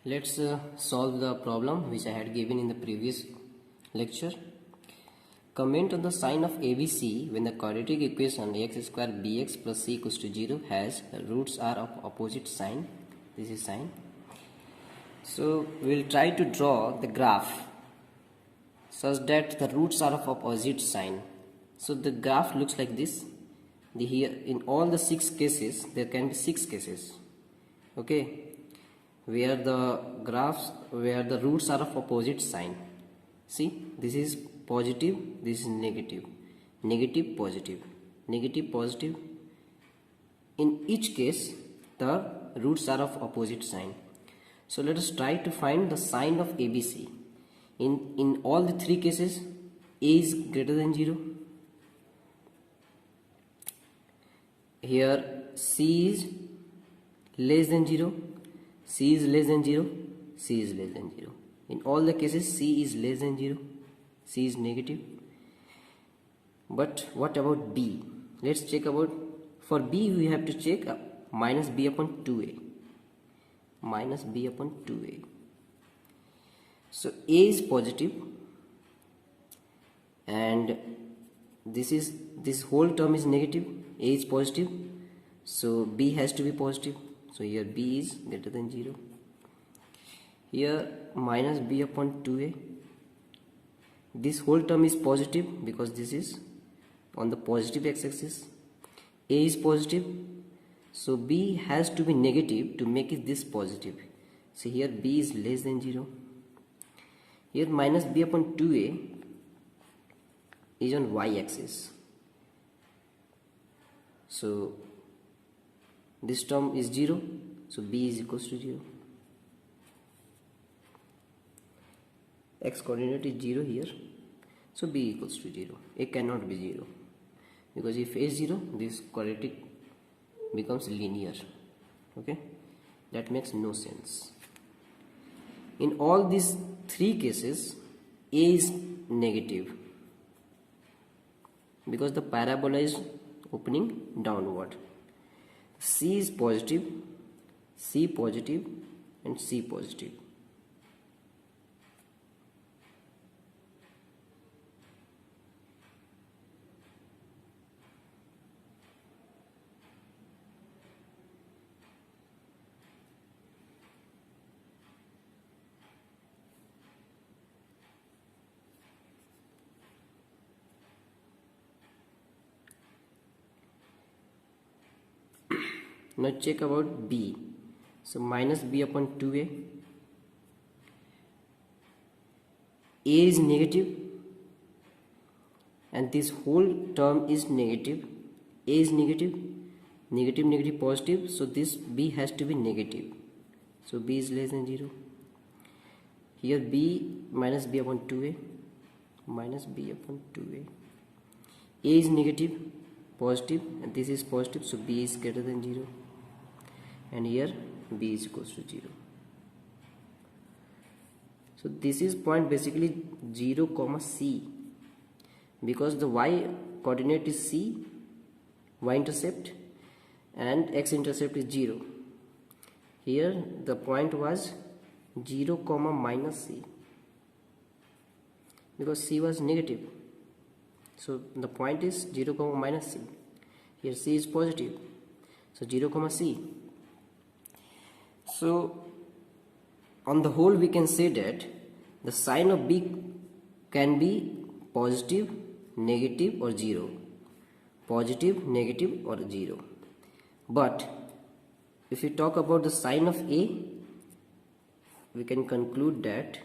Let's solve the problem which I had given in the previous lecture. Comment on the sign of ABC when the quadratic equation x square bx plus c equals to 0 has roots are of opposite sign. This is sign. So we will try to draw the graph such that the roots are of opposite sign. So the graph looks like this. Here in all the 6 cases there can be 6 cases. Okay. Where the roots are of opposite sign. See, this is positive, this is negative, negative, positive, negative, positive. In each case, the roots are of opposite sign. So let us try to find the sign of ABC. In all the 3 cases, A is greater than 0. Here C is less than 0. C is less than 0, C is less than 0. In all the cases, C is less than 0, C is negative. But what about B? Let's check about, for B we have to check minus B upon 2A. Minus B upon 2A. So A is positive and this whole term is negative. A is positive, so B has to be positive. So here B is greater than 0. Here minus B upon 2A. This whole term is positive because this is on the positive x-axis. A is positive. So B has to be negative to make it this positive. So here B is less than 0. Here minus B upon 2A is on y-axis. So this term is 0, so B is equals to 0. X coordinate is 0 here, so B equals to 0. A cannot be 0 because if A is 0, this quadratic becomes linear. Okay, that makes no sense. In all these 3 cases, A is negative because the parabola is opening downward. C is positive, C positive and C positive. Now check about B. So minus B upon 2A. A is negative and this whole term is negative. A is negative, negative, negative, positive. So this B has to be negative. So B is less than 0. Here B minus B upon 2A. Minus B upon 2A. A is negative, positive and this is positive. So B is greater than 0. And here B is equals to 0. So this is point basically 0 comma C, because the y coordinate is C, y intercept, and x intercept is 0. Here the point was 0 comma minus C because C was negative. So the point is 0 comma minus C. Here C is positive, so 0 comma C. So on the whole we can say that the sign of B can be positive, negative or 0. Positive, negative or 0. But if we talk about the sign of A, we can conclude that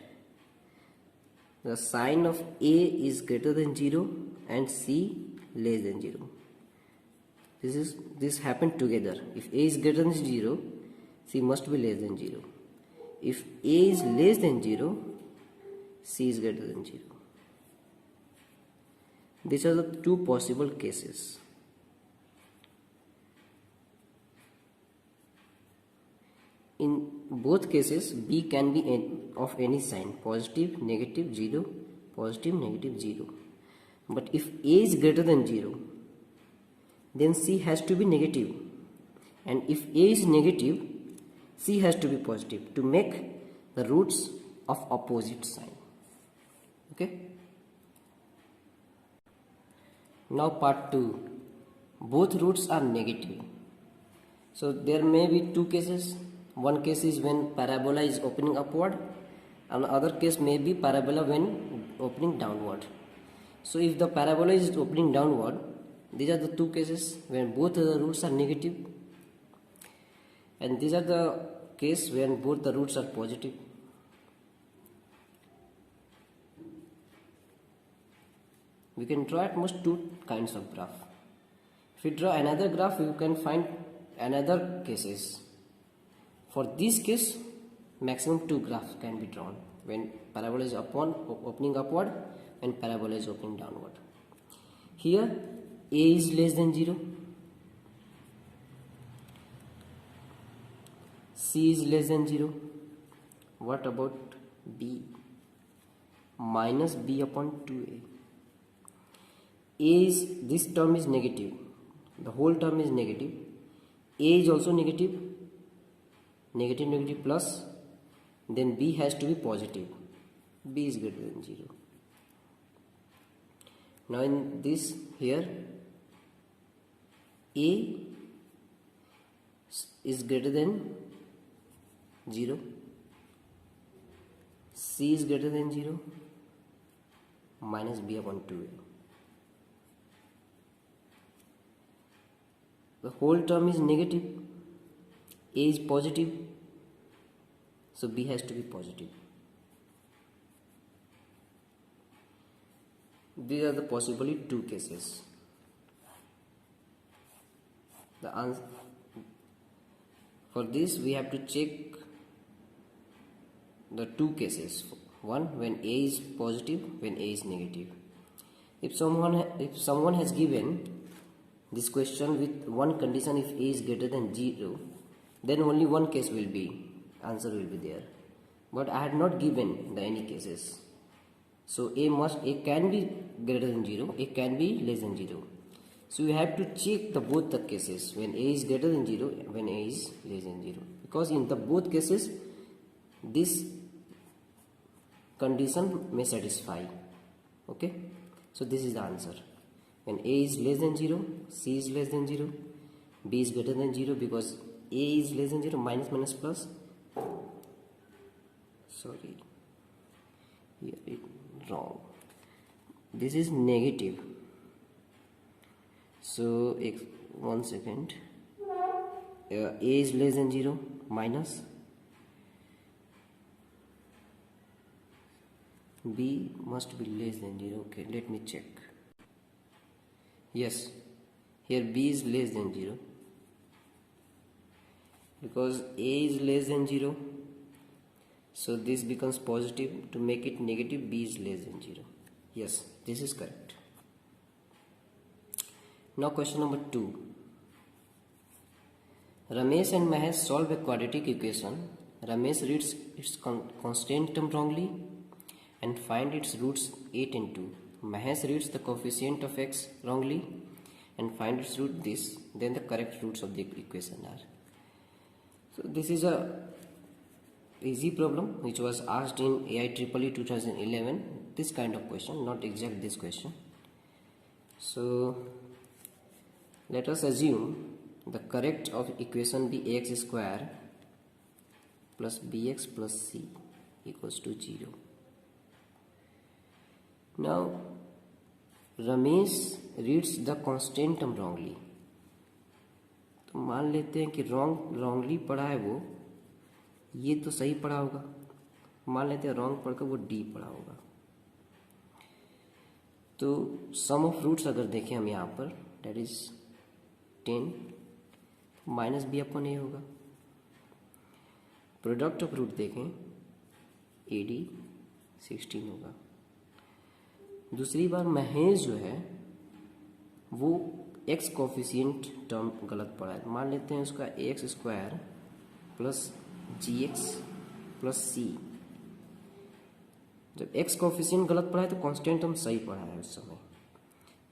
the sign of A is greater than 0 and C less than 0. This happened together. If A is greater than 0, C must be less than 0. If A is less than 0, C is greater than 0. These are the 2 possible cases. In both cases, B can be of any sign, positive, negative, 0, positive, negative, 0. But if A is greater than 0, then C has to be negative. And if A is negative, C has to be positive to make the roots of opposite sign. Okay, now part 2. Both roots are negative. So there may be two cases. One case is when parabola is opening upward, and other case may be parabola when opening downward. So if the parabola is opening downward, these are the two cases when both the roots are negative, and these are the case when both the roots are positive. We can draw at most two kinds of graph. If we draw another graph, you can find another cases. For this case, maximum two graphs can be drawn when parabola is opening upward and parabola is opening downward. Here a is less than 0, c is less than 0. What about b? Minus b upon 2a. This term is negative, the whole term is negative. A is also negative, negative plus, then b has to be positive. B is greater than 0. Now in this, here a is greater than 0, c is greater than 0, minus b upon 2a. The whole term is negative, a is positive, so b has to be positive. These are the possibly two cases. The answer for this, we have to check the two cases. One, when a is positive, when a is negative. If someone has given this question with one condition, if a is greater than 0, then only one case will be, answer will be there. But I had not given any cases. So a can be greater than 0, a can be less than 0. So we have to check both the cases, when a is greater than 0, when a is less than 0. Because in the both cases, this condition may satisfy. Okay, so this is the answer. When a is less than 0, c is less than 0, b is greater than 0, because a is less than 0, minus plus. Sorry, here it wrong. This is negative. So one second. A is less than 0, minus. B must be less than 0. Okay, let me check. Yes, here b is less than 0, because a is less than 0, so this becomes positive. To make it negative, b is less than 0. Yes, this is correct. Now question number 2. Ramesh and Mahesh solve a quadratic equation. Ramesh reads its constant term wrongly and find its roots 8 and 2. Mahesh reads the coefficient of x wrongly and find its root this. Then the correct roots of the equation are. So this is a easy problem which was asked in AIEEE 2011. This kind of question, not exact this question. So let us assume the correct of equation be ax square plus bx plus c equals to 0. Now Ramesh reads the constant term wrongly, तो मान लेते हैं कि wrongly पढ़ा है वो, ये तो सही पढ़ा होगा, मान लेते हैं रॉन्ग पढ़कर वो डी पढ़ा होगा. तो सम ऑफ रूट्स अगर देखें हम यहाँ पर, डेट इज 10, माइनस बी अपन ए होगा. प्रोडक्ट ऑफ रूट देखें, ए डी 16 होगा. दूसरी बार महेश जो है वो एक्स कोफिशिएंट टर्म गलत पढ़ा है. मान लेते हैं उसका एक्स स्क्वायर प्लस जी एक्स प्लस सी. जब एक्स कोफिशिएंट गलत पढ़ा है तो कांस्टेंट टर्म सही पढ़ा है उस समय.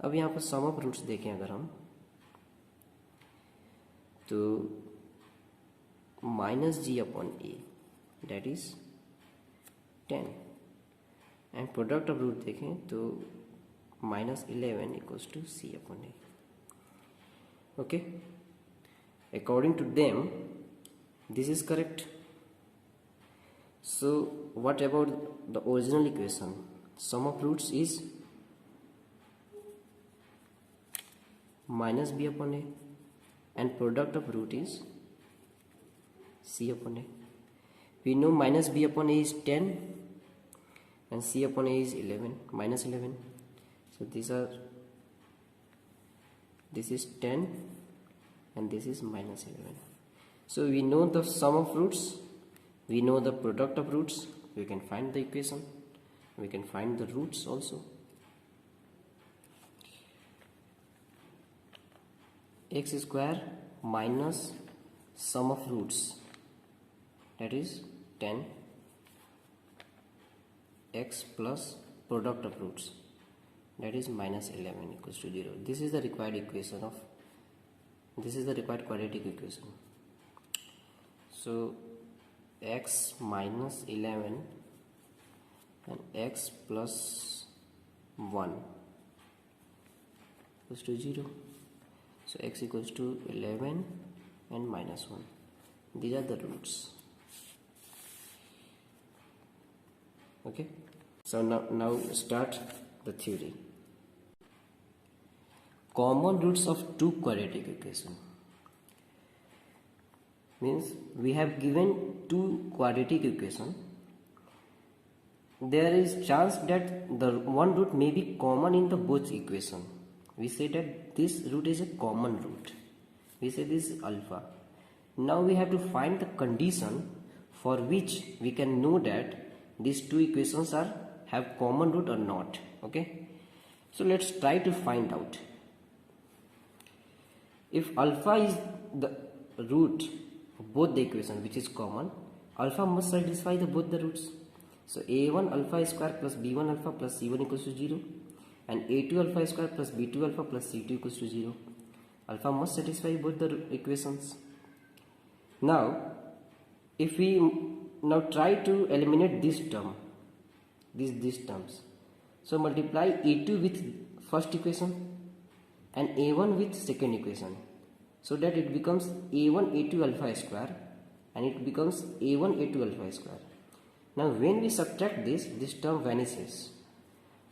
अब यहाँ पर सम ऑफ रूट्स देखें अगर हम, तो minus G upon a, that is 10 and product of root देखें तो -11 इक्वल्स टू c अपॉन a. Okay, according to them this is correct. So what about the original equation? Sum of roots is minus b upon a and product of root is c upon a. We know minus b upon a is 10 and c upon a is 11, minus 11. So this is 10 and this is minus 11. So we know the sum of roots, we know the product of roots, we can find the equation, we can find the roots also. X square minus sum of roots, that is 10, x plus product of roots, that is minus 11 equals to 0. This is the required equation of, this is the required quadratic equation. So x minus 11 and x plus 1 equals to 0. So x equals to 11 and minus 1. These are the roots. Okay, so now start the theory. Common roots of two quadratic equation means we have given two quadratic equation. There is chance that the one root may be common in the both equation. We say that this root is a common root. We say this is alpha. Now we have to find the condition for which we can know that these two equations have common root or not. Okay, so let's try to find out. If alpha is the root of both the equation which is common, alpha must satisfy both the roots. So a1 alpha square plus b1 alpha plus c1 equals to 0 and a2 alpha square plus b2 alpha plus c2 equals to 0. Alpha must satisfy both the equations. Now if we now try to eliminate this term, these terms, so multiply a2 with first equation and a1 with second equation, so that it becomes a1 a2 alpha square and it becomes a1 a2 alpha square. Now when we subtract this term vanishes.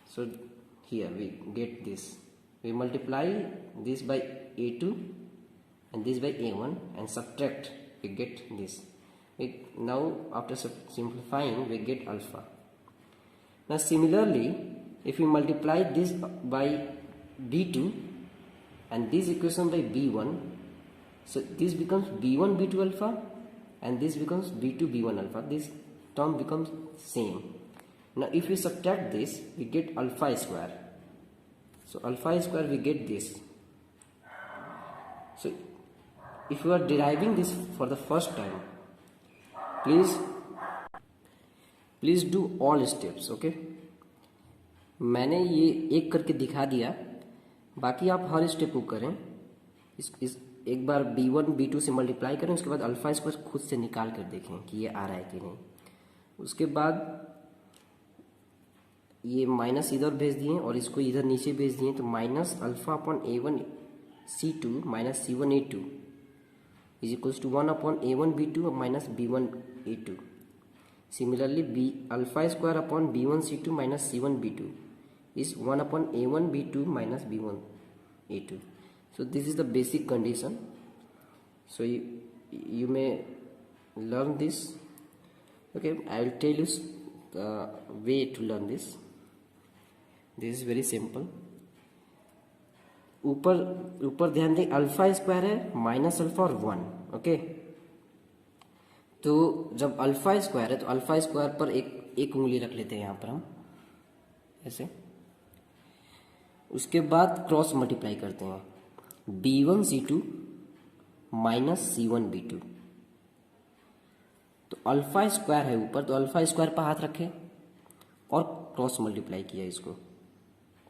So here we get this. We multiply this by a2 and this by a1 and subtract, we get this. Now after simplifying we get alpha. Now similarly, if we multiply this by b2 and this equation by b1, so this becomes b1 b2 alpha and this becomes b2 b1 alpha. This term becomes same. Now if we subtract this, we get alpha square. So alpha square we get this. So if you are deriving this for the first time, please do all steps. Okay, मैंने ये एक करके दिखा दिया, बाकी आप हर step को करें. इस एक बार b1 b2 से मल्टीप्लाई करें, उसके बाद अल्फा स्क्वायर खुद से निकाल कर देखें कि ये आ रहा है कि नहीं. उसके बाद ये माइनस इधर भेज दिए और इसको इधर नीचे भेज दिए, तो minus alpha upon a1 c2 minus c1 a2 is equals to 1 upon a1 b2 minus b1 a2. Similarly, alpha square upon b1 c2 minus c1 b2 is 1 upon a1 b2 minus b1 a2. So this is the basic condition. So you may learn this. Okay, I will tell you the way to learn this. This is very simple. ऊपर ध्यान दें, alpha square है minus alpha और 1. Okay, तो जब alpha square है तो alpha square पर एक उंगली रख लेते हैं यहाँ पर हम ऐसे. उसके बाद क्रॉस मल्टीप्लाई करते हैं b1 c2 minus c1 b2. तो अल्फा स्क्वायर है ऊपर, तो अल्फा स्क्वायर पर हाथ रखे और क्रॉस मल्टीप्लाई किया इसको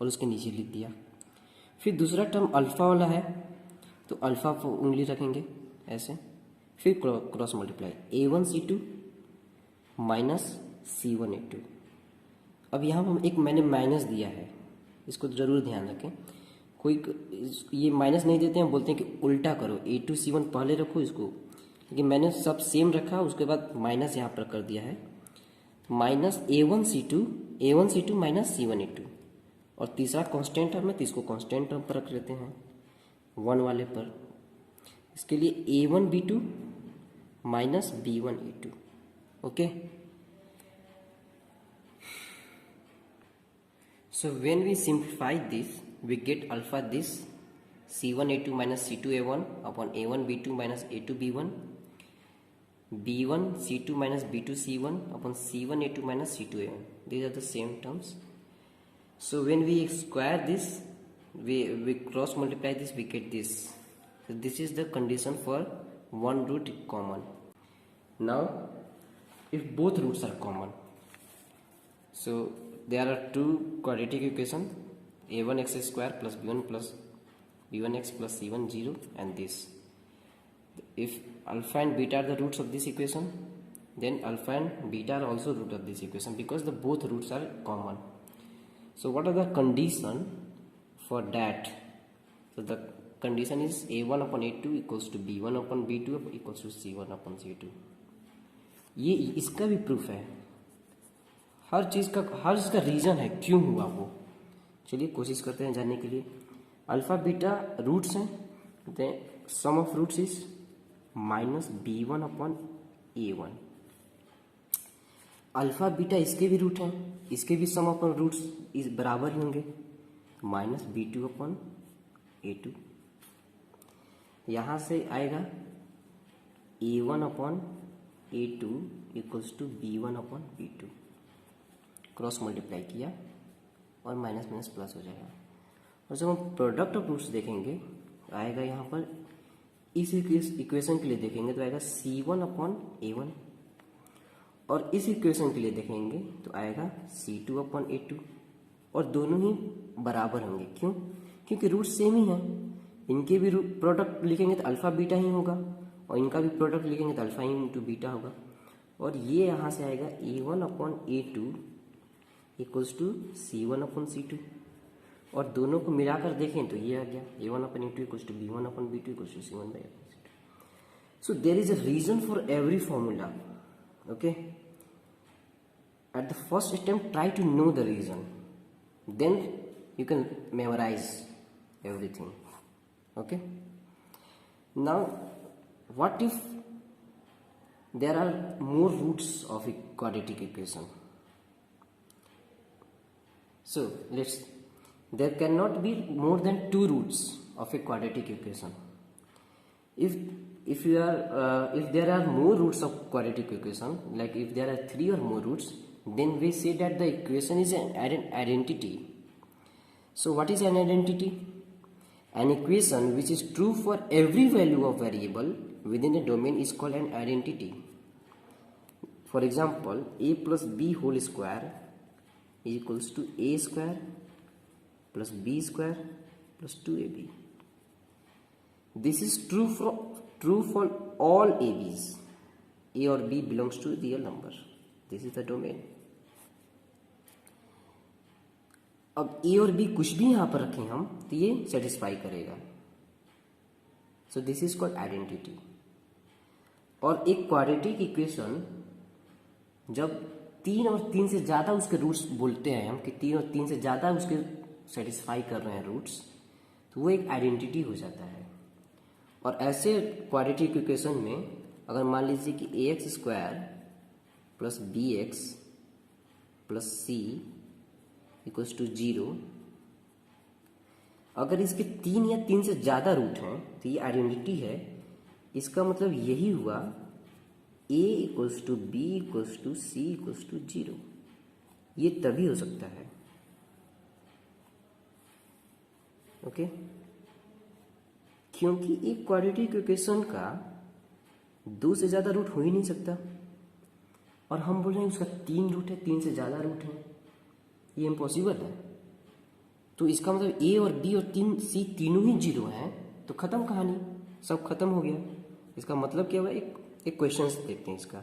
और उसके नीचे लिख दिया. फिर दूसरा टर्म अल्फा वाला है तो अल्फा पर उंगली रखेंगे ऐसे, फिर cross multiply a1 c2 minus C1A2। अब यहाँ हम एक मैंने माइनस दिया है, इसको ज़रूर ध्यान रखें। कोई ये माइनस नहीं देते हैं, बोलते हैं कि उल्टा करो, A2C1 पहले रखो इसको, लेकिन मैंने सब सेम रखा, उसके बाद माइनस यहाँ पर कर दिया है, माइनस A1C2 माइनस C1A2। और तीसरा कांस्टेंट टर्म है तो इसको कांस्टेंट टर्म पर रख लेते हैं 1 वाले पर। इसके लिए A1B2 minus B1A2। Okay, so when we simplify this we get alpha this C1A2 minus C2A1 upon A1B2 minus A2B1, B1C2 minus B2C1 upon C1A2 minus C2A1. These are the same terms. So when we square this, we cross multiply this, we get this. So this is the condition for one root common. Now if both roots are common, so there are two quadratic equations, a1x square plus b1x plus c1 0, and this. If alpha and beta are the roots of this equation, then alpha and beta are also root of this equation because the both roots are common. So what are the condition for that? So the condition is a1 upon a2 equals to b1 upon b2 equals to c1 upon c2. ये इसका भी proof है, हर चीज़ का reason है क्यों हुआ वो। चलिए कोशिश करते हैं जानने के लिए। अल्फ़ा बीटा रूट्स हैं, then sum of roots is minus b1 upon a1। Alpha beta इसके भी रूट हैं, इसके भी सम अपॉन रूट्स इस बराबर ही होंगे, माइनस b2 अपॉन a2। यहाँ से आएगा a1 upon a2 equals to b1 upon b2, cross multiply किया और माइनस माइनस प्लस हो जाएगा। और जब हम प्रोडक्ट ऑफ रूट्स देखेंगे आएगा यहाँ पर, इस इक्वेशन के लिए देखेंगे तो आएगा c1 अपॉन a1, और इस इक्वेशन के लिए देखेंगे तो आएगा c2 अपॉन a2, और दोनों ही बराबर होंगे। क्यों? क्योंकि रूट सेम ही हैं, इनके भी प्रोडक्ट लिखेंगे तो अल्फ़ा बीटा ही होगा, और इनका भी प्रोडक्ट लिखेंगे तो अल्फ़ा इंटू बीटा होगा। और ये यहाँ से आएगा a1 upon a2 equals to c1 upon c2, और दोनों को मिलाकर देखें तो ये आ गया a1 upon a2 equals to b1 upon b2 equals to c1 by c2। So there is a reason for every formula. Okay, at the first attempt try to know the reason, then you can memorize everything. Okay, now what if there are more roots of a quadratic equation? So there cannot be more than two roots of a quadratic equation. If there are more roots of quadratic equation, like if there are 3 or more roots, then we say that the equation is an identity. So what is an identity? An equation which is true for every value of variable within a domain is called an identity. For example, a plus b whole square is equals to a square plus b square plus 2ab. This is true for all ab's. A or b belongs to real number. This is the domain. अब a और b कुछ भी यहाँ पर रखें हम तो ये सेटिस्फाई करेगा। So this is called identity. और एक क्वाड्रेटिक इक्वेशन जब 3 और 3 से ज़्यादा उसके रूट्स बोलते हैं हम कि 3 और 3 से ज़्यादा उसके सेटिस्फाई कर रहे हैं रूट्स, तो वो एक आइडेंटिटी हो जाता है। और ऐसे क्वाड्रेटिक इक्वेशन में अगर मान लीजिए कि ax square plus bx plus c equals to 0, अगर इसके 3 या 3 से ज़्यादा रूट हैं तो ये आइडेंटिटी है। इसका मतलब यही हुआ a equals to b equals to c equals to 0। ये तभी हो सकता है। ओके, क्योंकि एक क्वाड्रेटिक इक्वेशन का 2 से ज़्यादा रूट हो ही नहीं सकता, और हम बोल रहे हैं उसका 3 रूट है, 3 से ज़्यादा रूट है, ये इम्पॉसिबल है। तो इसका मतलब a और b और 3c तीनों ही 0 हैं, तो ख़त्म कहानी, सब खत्म हो गया। इसका मतलब क्या हुआ? एक क्वेश्चन देखते हैं इसका।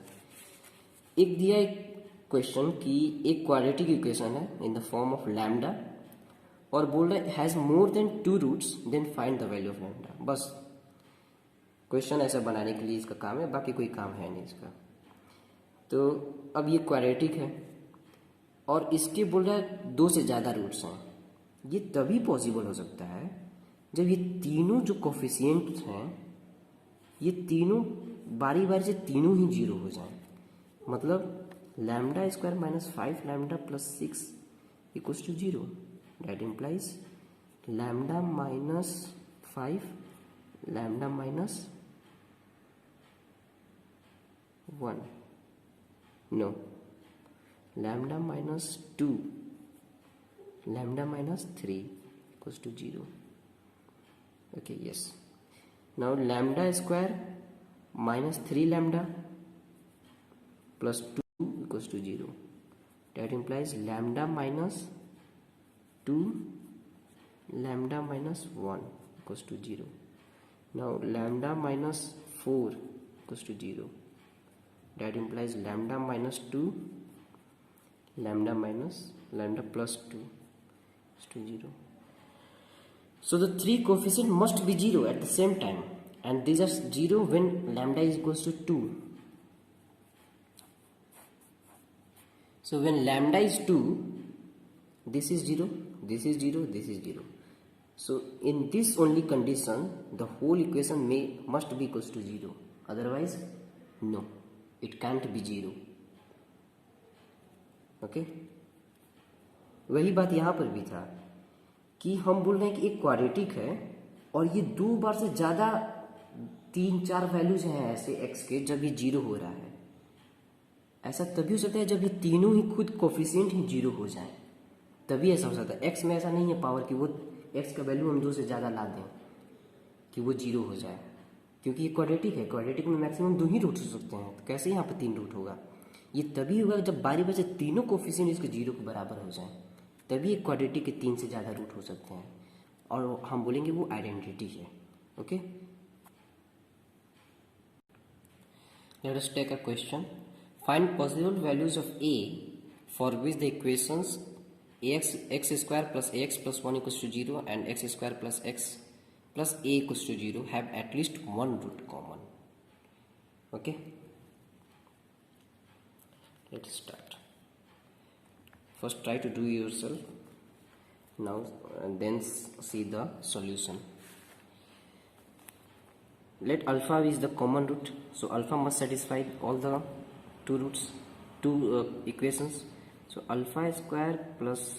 एक दिया एक क्वेश्चन कि एक क्वाड्रेटिक इक्वेशन है in the form of lambda और बोल रहा है has more than 2 roots then find the value of lambda. बस क्वेश्चन ऐसा बनाने के लिए इसका काम है, बाकी कोई काम है नहीं इसका। तो अब ये क्वाड्रेटिक है और इसके बोल रहा है 2 से ज़्यादा रूट्स हैं। ये तभी पॉसिबल हो सकता है जब ये तीनों जो कोफिशिएंट्स हैं ये तीनों बारी बारी से तीनों ही जीरो हो जाएं। मतलब lambda square minus 5 lambda plus 6 equals to 0। That implies lambda minus 5 lambda minus 1, no, lambda minus 2 lambda minus 3 equals to 0. Okay, yes. Now lambda square minus 3 lambda plus 2 equals to 0. That implies lambda minus 2 lambda minus 1 equals to 0. Now lambda minus 4 equals to 0. That implies lambda minus 2 lambda minus lambda plus 2 is to 0. So the three coefficients must be 0 at the same time, and these are 0 when lambda is equals to 2. So when lambda is 2, this is 0, this is 0, this is 0. So in this only condition the whole equation must be equals to 0, otherwise no, it can't be 0. Okay वही बात यहाँ पर भी था कि हम बोल रहे हैं कि एक क्वाड्रेटिक है और ये 2 बार से ज़्यादा 3-4 वैल्यूज हैं ऐसे x के जब ये 0 हो रहा है। ऐसा तभी हो सकता है जब ये तीनों ही खुद कोफिशिएंट ही 0 हो जाए, तभी ऐसा हो सकता है। x में ऐसा नहीं है पावर कि वो x का वैल्यू हम 2 से ज़्यादा ला दें कि वो 0 हो जाए, क्योंकि ये क्वाड्रेटिक है। क्वाड्रेटिक में मैक्सिमम 2 ही रूट हो सकते हैं, तो कैसे यहाँ पर 3 रूट होगा? ये तभी होगा जब बारी बारी से तीनों कोफिशिएंट इसके 0 के बराबर हो जाए, तभी एक क्वाड्रेटिक के 3 से ज़्यादा रूट हो सकते हैं और हम बोलेंगे वो आइडेंटिटी है। Okay, let us take a question. Find possible values of a for which the equations x square plus ax plus 1 equals to 0 and x square plus x plus a equals to 0 have at least one root common. Okay, let's start. First try to do yourself now and then see the solution. Let alpha is the common root, so alpha must satisfy all the two roots, two equations. So alpha square plus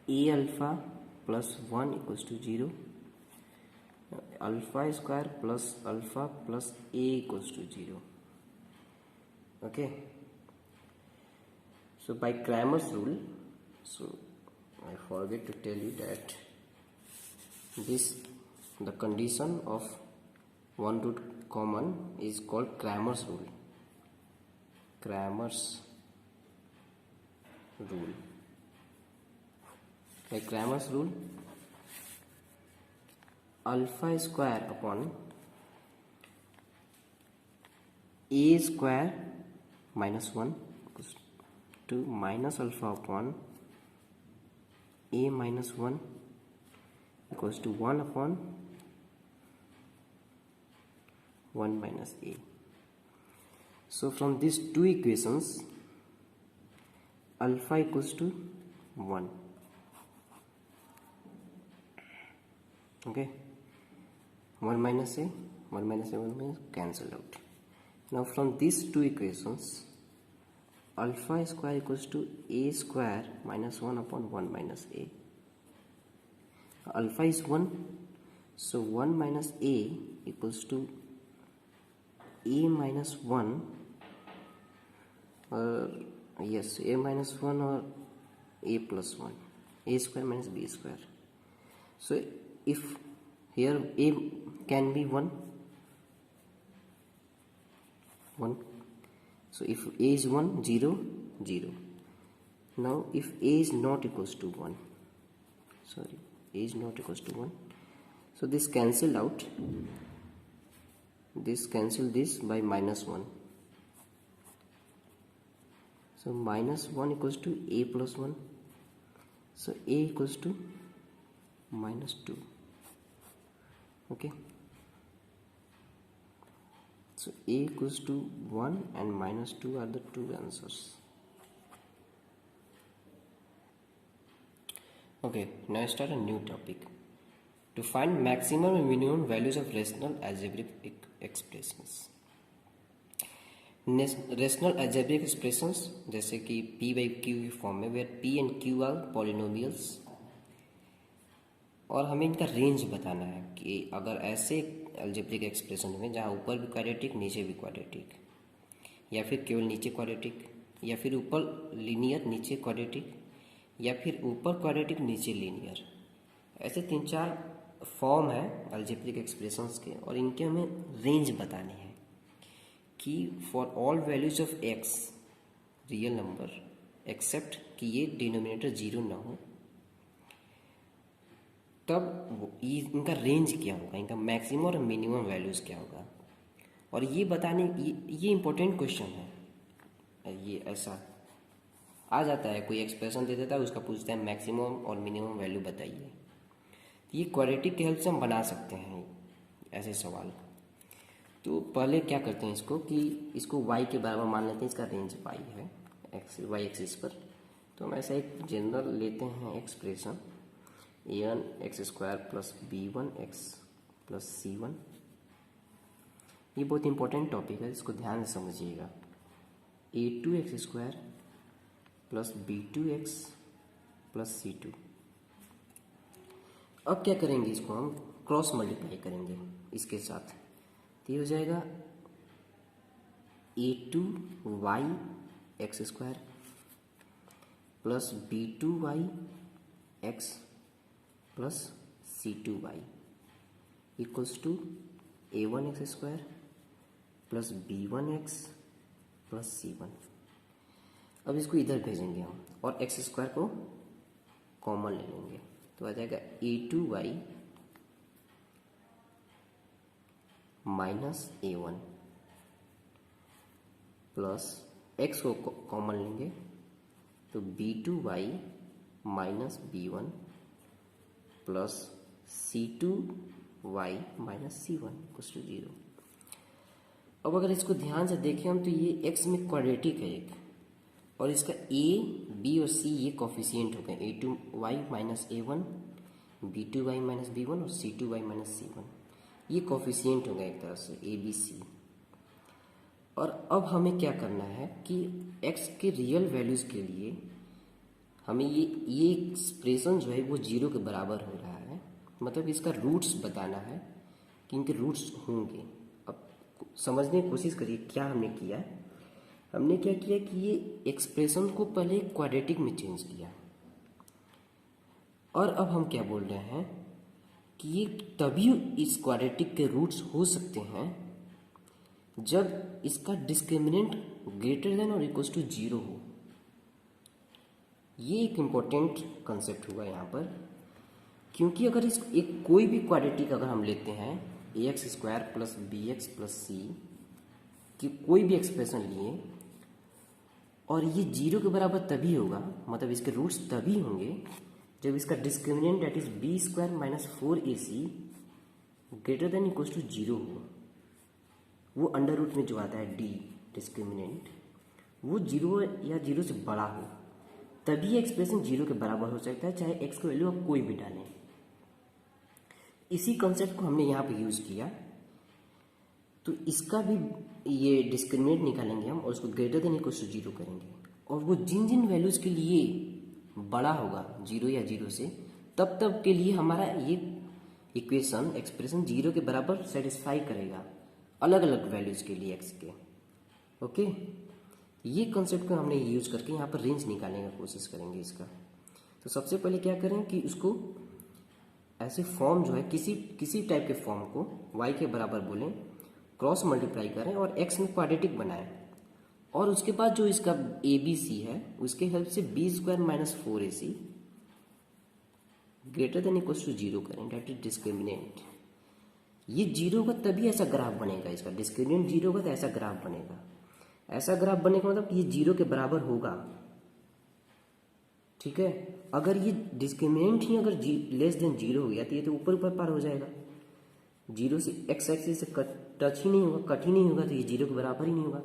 a alpha plus 1 equals to 0. Alpha square plus alpha plus a equals to 0. Okay, so by Cramer's rule, so I forget to tell you that this the condition of one root common is called Cramer's rule. Cramer's rule. By Cramer's rule, alpha square upon a square minus 1 equals to minus alpha upon a minus 1 equals to 1 upon 1 minus a. So from these two equations, alpha equals to 1. Okay, 1 minus a, 1 minus a, 1 minus cancel out. Now from these two equations, alpha square equals to a square minus 1 upon 1 minus a. Alpha is 1, so 1 minus a equals to a minus 1, yes, a minus 1 or a plus 1, a square minus b square. So if here a can be 1, so if a is 1, 0, 0. Now if a is not equals to 1, sorry, a is not equals to 1, so this cancel out, this cancel this by minus 1, So minus 1 equals to a plus 1. So a equals to minus 2. Okay. So a equals to 1 and minus 2 are the two answers. Okay, now start a new topic. To find maximum and minimum values of rational algebraic expressions. Rational algebraic expressions जैसे कि p by q की form में, where p and q are polynomials, और हमें इनका range बताना है कि अगर ऐसे अलजेब्रिक एक्सप्रेशन में जहाँ ऊपर भी क्वाड्रेटिक नीचे भी क्वाड्रेटिक, या फिर केवल नीचे क्वाड्रेटिक, या फिर ऊपर लीनियर नीचे क्वाड्रेटिक, या फिर ऊपर क्वाड्रेटिक नीचे लीनियर, ऐसे 3-4 फॉर्म है अलजेब्रिक एक्सप्रेशंस के, और इनके हमें रेंज बतानी है कि for all values of x real number except कि ये डिनोमिनेटर 0 ना हो, तब इनका रेंज क्या होगा, इनका मैक्सिमम और मिनिमम वैल्यूज़ क्या होगा। और ये बताने ये इंपॉर्टेंट क्वेश्चन है। ये ऐसा आ जाता है, कोई एक्सप्रेशन दे देता है, उसका पूछता है मैक्सिमम और मिनिमम वैल्यू बताइए। ये क्वाड्रेटिक के हेल्प से हम बना सकते हैं ऐसे सवाल। तो पहले क्या करते हैं इसको कि इसको y के बराबर मान लेते हैं, इसका रेंज y है एक्स वाई एक्सिस पर। तो हम ऐसा एक जनरल लेते हैं expression a1 x square plus b1 x plus c1। ये बहुत इंपॉर्टेंट टॉपिक है, इसको ध्यान से समझिएगा। a2 x square plus b2 x plus c2। अब क्या करेंगे, इसको हम क्रॉस मल्टीप्लाई करेंगे इसके साथ, तो ये हो जाएगा a2y x square plus b2y x plus c2y equals to a1 x square plus b1 x plus c1। अब इसको इधर भेजेंगे हम और एक्स स्क्वायर को कॉमन ले लेंगे, तो आ जाएगा a2y minus a1 plus x को कॉमन लेंगे तो b2y minus b1 plus c2y minus c1 equals to 0। अब अगर इसको ध्यान से देखें हम, तो ये x में क्वाड्रेटिक है एक, और इसका a, b और c ये कोफिशिएंट हो गए, a2y minus a1, b2y minus b1 और c2y माइनस c1, ये कोफिशिएंट हो गए एक तरह से a b c। और अब हमें क्या करना है कि x के रियल वैल्यूज़ के लिए हमें ये एक्सप्रेशन जो है वो 0 के बराबर हो रहा है, मतलब इसका रूट्स बताना है कि इनके रूट्स होंगे। अब समझने की कोशिश करिए क्या हमने किया। हमने क्या किया कि ये एक्सप्रेशन को पहले क्वाड्रेटिक में चेंज किया, और अब हम क्या बोल रहे हैं कि ये तभी इस क्वाड्रेटिक के रूट्स हो सकते हैं जब इसका डिस्क्रिमिनेंट ग्रेटर देन और इक्वल्स टू 0 हो। ये एक इम्पोर्टेंट कंसेप्ट हुआ यहाँ पर, क्योंकि अगर इस एक कोई भी क्वाड्रेटिक अगर हम लेते हैं A X square plus B X plus C की कोई भी एक्सप्रेशन लिए, और ये 0 के बराबर तभी होगा, मतलब इसके रूट्स तभी होंगे जब इसका discriminant that is b square minus 4ac greater than equals to 0 हो। वो अंडर रूट में जो आता है डी डिस्क्रिमिनेंट, वो 0 या 0 से बड़ा हो, तभी एक्सप्रेशन 0 के बराबर हो सकता है, चाहे x की वैल्यू आप कोई भी डालें। इसी कॉन्सेप्ट को हमने यहाँ पे यूज़ किया। तो इसका भी ये डिस्क्रिमिनेंट निकालेंगे हम और उसको ग्रेटर देन इक्वल्स टू 0 करेंगे, और वो जिन जिन वैल्यूज़ के लिए बड़ा होगा 0 या 0 से, तब तब के लिए हमारा ये इक्वेशन एक्सप्रेशन 0 के बराबर सेटिस्फाई करेगा, अलग अलग वैल्यूज़ के लिए x के। ओके, ये कॉन्सेप्ट को हमने यूज करके यहाँ पर रेंज निकालने की कोशिश करेंगे इसका। तो सबसे पहले क्या करें कि उसको ऐसे फॉर्म जो है किसी टाइप के फॉर्म को y के बराबर बोलें, क्रॉस मल्टीप्लाई करें और x में क्वाड्रेटिक बनाएं, और उसके बाद जो इसका ए बी सी है उसके हेल्प से b square minus 4ac greater than equals to 0 करें, डेट इज डिस्क्रिमिनेंट। ये 0 का तभी ऐसा ग्राफ बनेगा, इसका डिस्क्रिमिनेंट 0 का तो ऐसा ग्राफ बनेगा। ऐसा ग्राफ बनने का मतलब कि ये 0 के बराबर होगा, ठीक है। अगर ये डिस्क्रिमिनेंट ही अगर लेस देन 0 हो गया तो ये तो ऊपर ऊपर पार हो जाएगा, 0 से एक्स एक्सिस से टच ही नहीं होगा, कट ही नहीं होगा, तो ये 0 के बराबर ही नहीं होगा।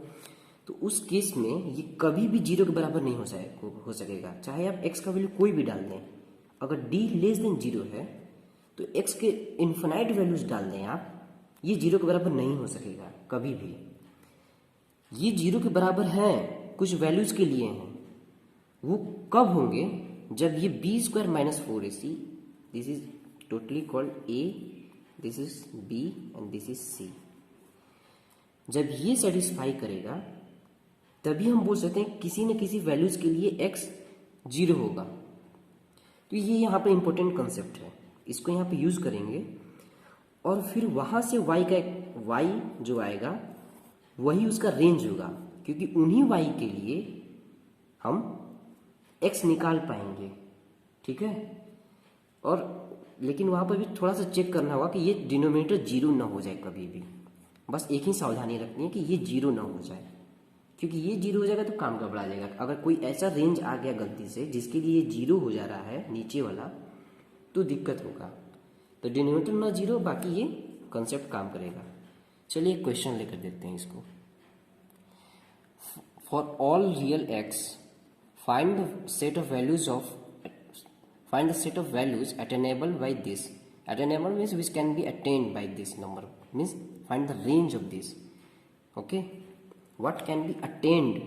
तो उस केस में ये कभी भी 0 के बराबर नहीं हो सकेगा, चाहे आप x का वैल्यू कोई भी डाल दें। अगर d लेस देन 0 है तो x के इन्फिनाइट वैल्यूज डाल दें आप, ये 0 के बराबर नहीं हो सकेगा कभी भी। ये 0 के बराबर है कुछ वैल्यूज के लिए हैं, वो कब होंगे, जब ये b square minus 4ac, this is totally called a, this is b and this is c, जब ये सेटिस्फाई करेगा तभी हम बोल सकते हैं किसी न किसी वैल्यूज के लिए x 0 होगा। तो ये यहाँ पे इंपॉर्टेंट कंसेप्ट है, इसको यहाँ पे यूज करेंगे और फिर वहां से y जो आएगा वही उसका रेंज होगा, क्योंकि उन्हीं y के लिए हम x निकाल पाएंगे, ठीक है। और लेकिन वहां पर भी थोड़ा सा चेक करना होगा कि ये डिनोमिनेटर 0 ना हो जाए कभी भी, बस एक ही सावधानी रखनी है कि ये 0 ना हो जाए, क्योंकि ये 0 हो जाएगा तो काम गड़बड़ा जाएगा। अगर कोई ऐसा रेंज आ गया गलती से जिसके लिए ये 0 हो जा रहा है नीचे वाला, तो दिक्कत होगा। तो डिनोमिनेटर ना 0, बाकी ये कंसेप्ट काम करेगा। चलिए एक क्वेश्चन लेकर देखते हैं इसको। For all real x find the set of values attainable by this. Attainable means which can be attained by this number, means find the range of this. Okay, what can be attained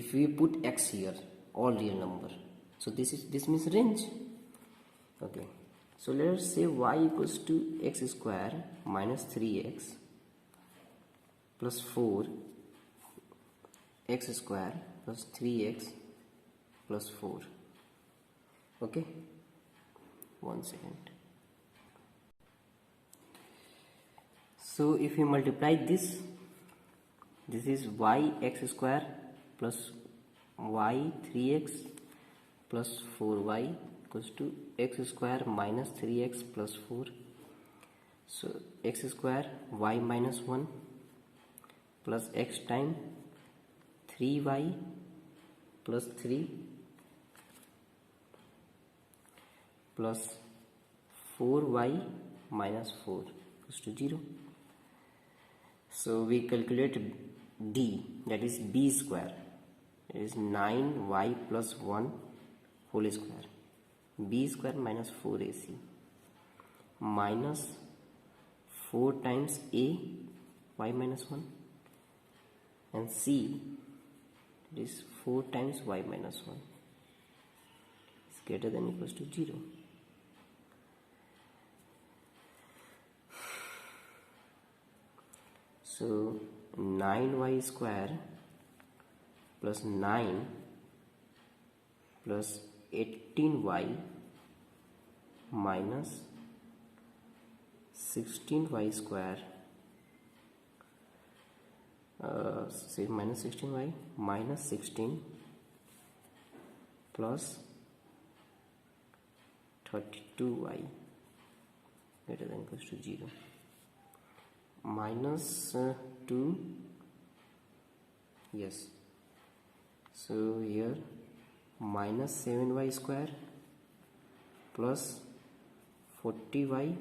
if we put x here, all real number, so this means range. Okay, so let us say y equals to x square minus 3x plus 4 x square plus 3x plus 4. Okay, 1 second. So if we multiply this is y x square plus y 3x plus 4y equals to x square minus 3x plus 4. So x square y minus 1 plus x time 3y plus 3 plus 4y minus 4 equals to 0. So we calculate d, that is b square, it is 9y plus 1 whole square, b square minus 4ac minus 4 times a y minus 1 and c, it is 4 times y minus 1 is greater than or equals to 0. So 9y square plus 9 plus 18y minus 16y square, say minus 16y minus 16 plus 32y greater than or equals to 0. Minus 2, yes, so here minus 7y square plus 40y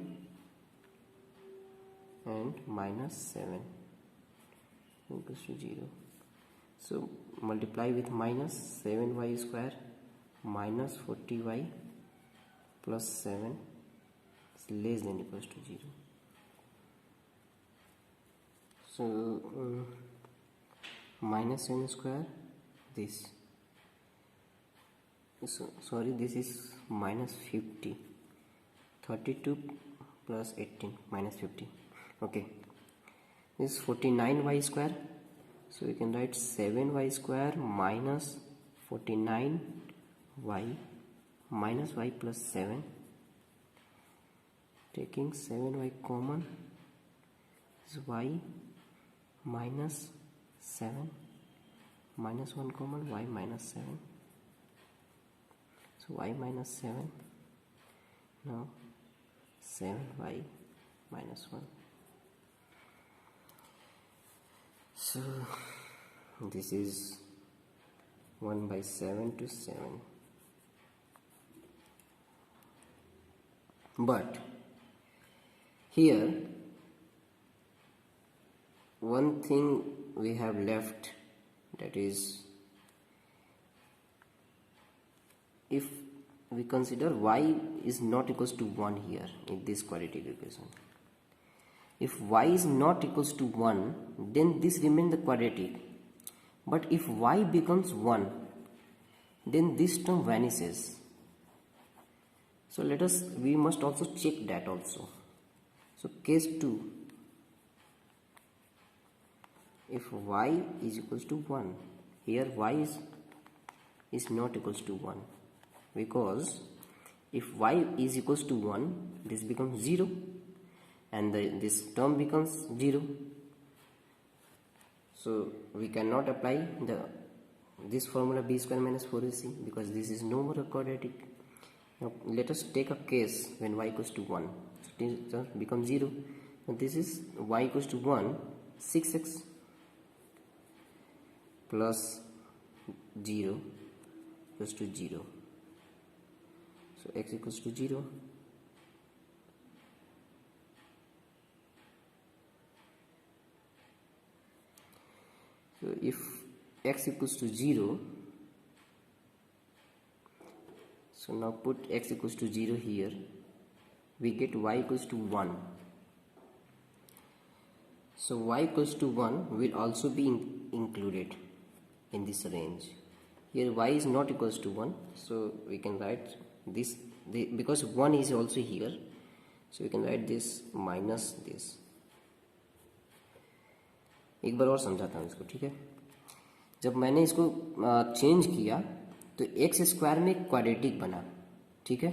and minus 7 equals to 0. So multiply with minus 7y square minus 40y plus 7 is less than or equals to 0. So minus 7 square, this, so sorry, this is minus 50, 32 plus 18 minus 50. Okay, this is 49y square, so we can write 7y square minus 49y minus y plus 7, taking 7y common is y minus 7 minus 1 common, y minus 7, so y minus 7, now 7y minus 1. So this is 1 by 7 to 7. But here one thing we have left, that is, if we consider y is not equals to 1 here in this quadratic equation. If y is not equals to 1, then this remains the quadratic. But if y becomes 1, then this term vanishes. So we must also check that also. So case 2, if y is equals to 1, here y is not equals to 1, because if y is equals to 1, this becomes 0 and this term becomes 0. So we cannot apply this formula b square minus 4ac, because this is no more a quadratic. Now let us take a case when y equals to 1. So this term becomes 0. Now this is y equals to 1, 6x plus 0 equals to 0. So x equals to 0. So if x equals to 0, so now put x equals to 0 here, we get y equals to 1. So y equals to 1 will also be included in this range. Here y is not equals to 1, so we can write this, because 1 is also here, so we can write this minus this. एक बार और समझाता हूँ इसको, ठीक है। जब मैंने इसको चेंज किया तो एक्स स्क्वायर में एक क्वाड्रेटिक बना, ठीक है।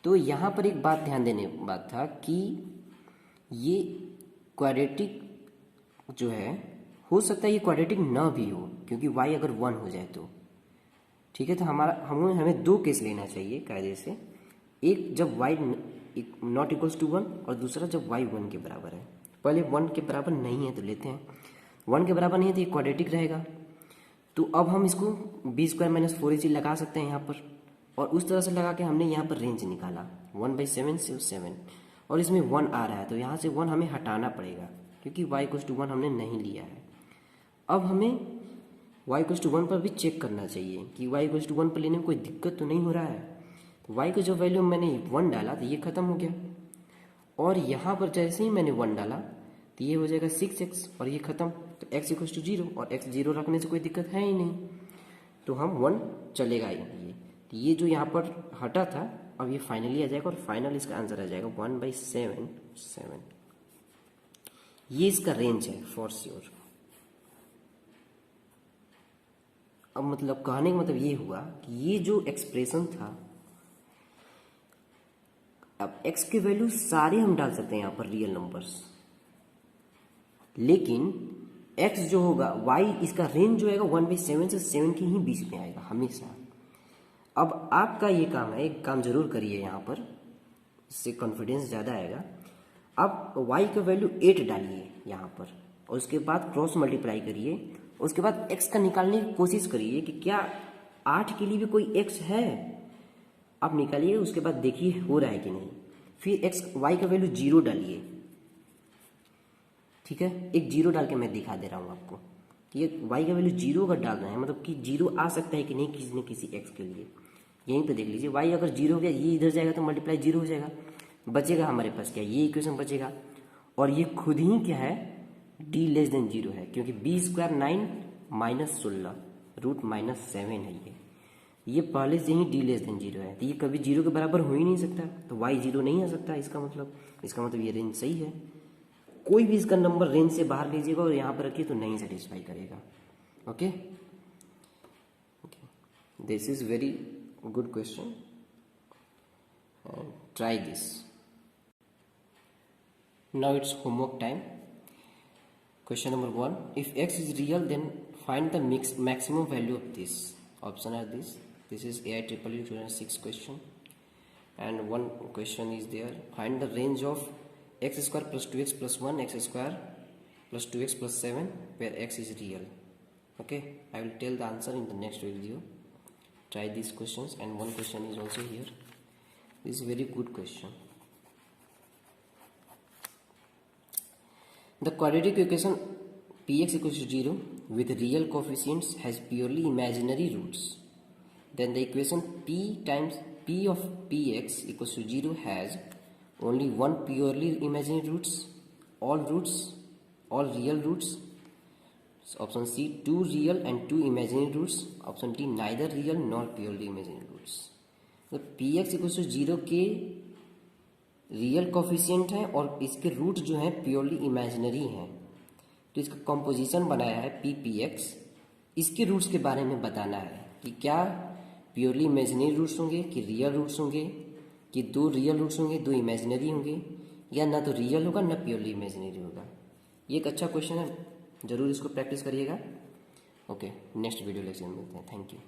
तो यहाँ पर एक बात ध्यान देने की बात था कि ये क्वाड्रेटिक जो है, हो सकता है ये क्वाड्रेटिक ना भी हो, क्योंकि y अगर 1 हो जाए तो, ठीक है। तो हमें दो केस लेना चाहिए कायदे से, एक जब y नॉट इक्वल्स टू 1 और दूसरा जब y 1 के बराबर है। पहले 1 के बराबर नहीं है तो लेते हैं, 1 के बराबर नहीं है तो ये क्वाड्रेटिक रहेगा। तो अब हम इसको बी स्क्वायर माइनस 4ac लगा सकते हैं यहाँ पर, और उस तरह से लगा के हमने यहाँ पर रेंज निकाला 1 by 7 से 7, और इसमें 1 आ रहा है तो यहाँ से 1 हमें हटाना पड़ेगा, क्योंकि y इक्वल्स टू 1 हमने नहीं लिया है। अब हमें y इक्वल्स टू 1 पर भी चेक करना चाहिए कि y इक्वल्स टू 1 पर लेने में कोई दिक्कत तो नहीं हो रहा है। तो y को जो वैल्यू मैंने 1 डाला तो ये खत्म हो गया, और यहाँ पर जैसे ही मैंने 1 डाला तो ये हो जाएगा 6x और ये खत्म। तो x इक्वल्स टू 0 और x 0 रखने से कोई दिक्कत है ही नहीं, तो हम 1 चलेगा ये जो यहाँ पर हटा था अब ये फाइनली आ जाएगा, और फाइनल इसका आंसर आ जाएगा 1 by 7 7। ये इसका रेंज है फॉर श्योर। अब मतलब कहने का मतलब ये हुआ कि ये जो एक्सप्रेशन था, अब x के वैल्यू सारे हम डाल सकते हैं यहाँ पर रियल नंबर्स, लेकिन x जो होगा y इसका रेंज जो आएगा 1 by 7 से 7 के ही बीच में आएगा हमेशा। अब आपका ये काम है, एक काम जरूर करिए यहाँ पर, इससे कॉन्फिडेंस ज़्यादा आएगा। अब y का वैल्यू 8 डालिए यहाँ पर, और उसके बाद क्रॉस मल्टीप्लाई करिए, उसके बाद x का निकालने की कोशिश करिए कि क्या 8 के लिए भी कोई x है, आप निकालिए, उसके बाद देखिए हो रहा है कि नहीं। फिर y का वैल्यू 0 डालिए, ठीक है। एक 0 डाल के मैं दिखा दे रहा हूँ आपको कि ये y का वैल्यू 0 अगर डालना है, मतलब कि 0 आ सकता है कि नहीं किसी न किसी x के लिए, यहीं पे देख लीजिए। y अगर 0 हो गया, ये इधर जाएगा तो मल्टीप्लाई 0 हो जाएगा, बचेगा हमारे पास क्या, ये इक्वेशन बचेगा। और ये खुद ही क्या है, d लेस देन 0 है, क्योंकि b square 9 minus 16 root minus 7 है। ये पहले से ही d लेस देन 0 है, तो ये कभी 0 के बराबर हो ही नहीं सकता, तो y 0 नहीं आ सकता। इसका मतलब ये रेंज सही है। कोई भी इसका नंबर रेंज से बाहर लीजिएगा और यहाँ पर रखिए तो नहीं सेटिस्फाई करेगा। Okay, this is very good question, try this. Now it's homework time. Question number 1, if x is real then find the maximum value of this. Option are this is AI EEE 2006 question, and one question is there, find the range of x square plus 2x plus 1 x square plus 2x plus 7 where x is real. Okay, I will tell the answer in the next video. Try these questions, and one question is also here. This is a very good question. The quadratic equation px equals to 0 with real coefficients has purely imaginary roots. Then the equation p times p of px equals to 0 has only one purely imaginary roots, all real roots. So option C, two real and two imaginary roots. Option D, neither real nor purely imaginary roots. तो px equal to 0 के real coefficient है और इसके root जो है purely imaginary हैं, तो इसका कंपोजिशन बनाया है px. इसके रूट्स के बारे में बताना है कि क्या प्योरली इमेजिनरी रूट्स होंगे कि रियल रूट्स होंगे, कि दो रियल रूट्स होंगे दो इमेजिनरी होंगे, या ना तो रियल होगा ना प्योरली इमेजिनरी होगा. ये एक अच्छा क्वेश्चन है, ज़रूर इसको प्रैक्टिस करिएगा. ओके, नेक्स्ट वीडियो लेक्चर में मिलते हैं. Thank you.